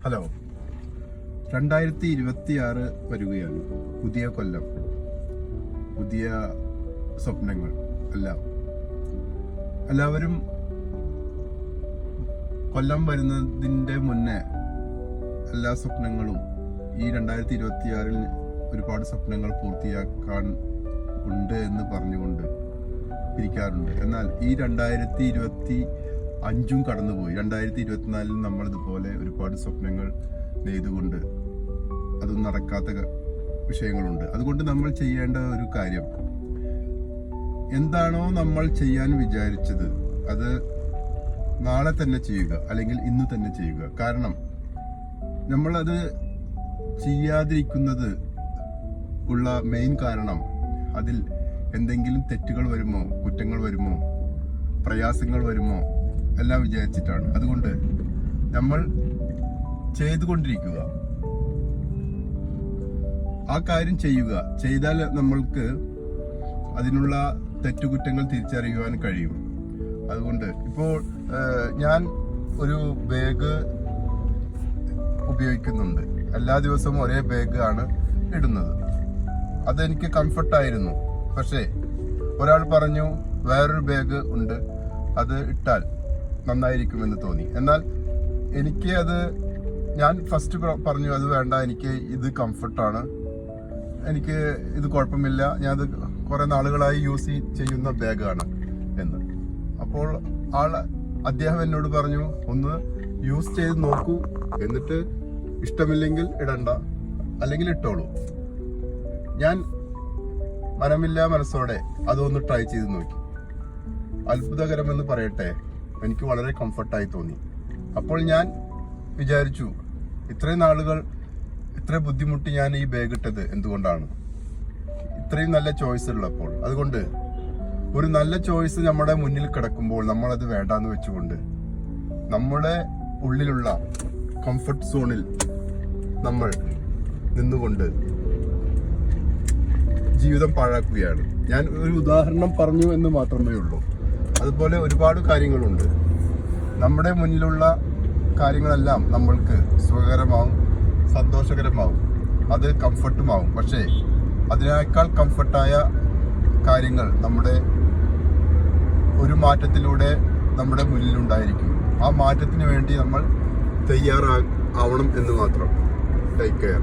Hello, 2026 വരികയാണ്. പുതിയ കൊല്ലം, പുതിയ സ്വപ്നങ്ങൾ എല്ലാവരും കൊല്ലം വരുന്നതിൻ്റെ മുന്നേ എല്ലാ സ്വപ്നങ്ങളും ഈ 2026 ഒരുപാട് സ്വപ്നങ്ങൾ പൂർത്തിയാക്കാൻ ഉണ്ട് എന്ന് പറഞ്ഞുകൊണ്ട് ഇരിക്കാറുണ്ട്. എന്നാൽ ഈ 2025 കടന്നുപോയി. 2024 നമ്മൾ ഇതുപോലെ ഒരുപാട് സ്വപ്നങ്ങൾ നെയ്തുകൊണ്ട് അതൊന്നും നടക്കാത്ത വിഷയങ്ങളുണ്ട്. അതുകൊണ്ട് നമ്മൾ ചെയ്യേണ്ട ഒരു കാര്യം, എന്താണോ നമ്മൾ ചെയ്യാൻ വിചാരിച്ചത് അത് നാളെ തന്നെ ചെയ്യുക, അല്ലെങ്കിൽ ഇന്ന് തന്നെ ചെയ്യുക. കാരണം നമ്മളത് ചെയ്യാതിരിക്കുന്നത് ഉള്ള മെയിൻ കാരണം അതിൽ എന്തെങ്കിലും തെറ്റുകൾ വരുമോ, കുറ്റങ്ങൾ വരുമോ, പ്രയാസങ്ങൾ വരുമോ എല്ലാം വിചാരിച്ചിട്ടാണ്. അതുകൊണ്ട് നമ്മൾ ചെയ്തുകൊണ്ടിരിക്കുക, ആ കാര്യം ചെയ്യുക. ചെയ്താൽ നമ്മൾക്ക് അതിനുള്ള തെറ്റുകുറ്റങ്ങൾ തിരിച്ചറിയുവാൻ കഴിയും. അതുകൊണ്ട് ഇപ്പോൾ ഞാൻ ഒരു ബാഗ് ഉപയോഗിക്കുന്നുണ്ട്. എല്ലാ ദിവസവും ഒരേ ബാഗ് ആണ് ഇടുന്നത്. അതെനിക്ക് കംഫർട്ടായിരുന്നു. പക്ഷേ ഒരാൾ പറഞ്ഞു വേറൊരു ബാഗ് ഉണ്ട്, അത് ഇട്ടാൽ നന്നായിരിക്കുമെന്ന് തോന്നി. എന്നാൽ എനിക്ക് ഞാൻ ഫസ്റ്റ് പറഞ്ഞു അത് വേണ്ട, എനിക്ക് ഇത് കംഫർട്ടാണ്, എനിക്ക് ഇത് കുഴപ്പമില്ല, ഞാനത് കുറെ നാളുകളായി യൂസ് ചെയ്യുന്ന ബാഗാണ് എന്ന്. അപ്പോൾ അദ്ദേഹം എന്നോട് പറഞ്ഞു, ഒന്ന് യൂസ് ചെയ്ത് നോക്കൂ, എന്നിട്ട് ഇഷ്ടമില്ലെങ്കിൽ ഇടണ്ട, അല്ലെങ്കിൽ ഇട്ടോളൂ. ഞാൻ മനമില്ലാ മനസ്സോടെ അതൊന്ന് ട്രൈ ചെയ്ത് നോക്കി. അത്ഭുതകരമെന്ന് പറയട്ടെ, എനിക്ക് വളരെ കംഫർട്ടായി തോന്നി. അപ്പോൾ ഞാൻ വിചാരിച്ചു, ഇത്രയും നാളുകൾ ഇത്ര ബുദ്ധിമുട്ടി ഞാൻ ഈ ബാഗ് ഇട്ടത് എന്തുകൊണ്ടാണ്? ഇത്രയും നല്ല ചോയ്സ് ഉള്ളപ്പോൾ. അതുകൊണ്ട് ഒരു നല്ല ചോയ്സ് നമ്മുടെ മുന്നിൽ കിടക്കുമ്പോൾ നമ്മളത് വേണ്ടാന്ന് വെച്ചുകൊണ്ട് നമ്മുടെ ഉള്ളിലുള്ള കംഫർട്ട് സോണിൽ നമ്മൾ നിന്നുകൊണ്ട് ജീവിതം പാഴാക്കുകയാണ്. ഞാൻ ഒരു ഉദാഹരണം പറഞ്ഞു എന്ന് മാത്രമേ ഉള്ളൂ. അതുപോലെ ഒരുപാട് കാര്യങ്ങളുണ്ട്. നമ്മുടെ മുന്നിലുള്ള കാര്യങ്ങളെല്ലാം നമ്മൾക്ക് സുഖകരമാവും, സന്തോഷകരമാവും, അത് കംഫർട്ടുമാവും. പക്ഷേ അതിനേക്കാൾ കംഫർട്ടായ കാര്യങ്ങൾ നമ്മുടെ ഒരു മാറ്റത്തിലൂടെ നമ്മുടെ മുന്നിലുണ്ടായിരിക്കും. ആ മാറ്റത്തിന് വേണ്ടി നമ്മൾ തയ്യാറാവണം എന്ന് മാത്രം. Take care.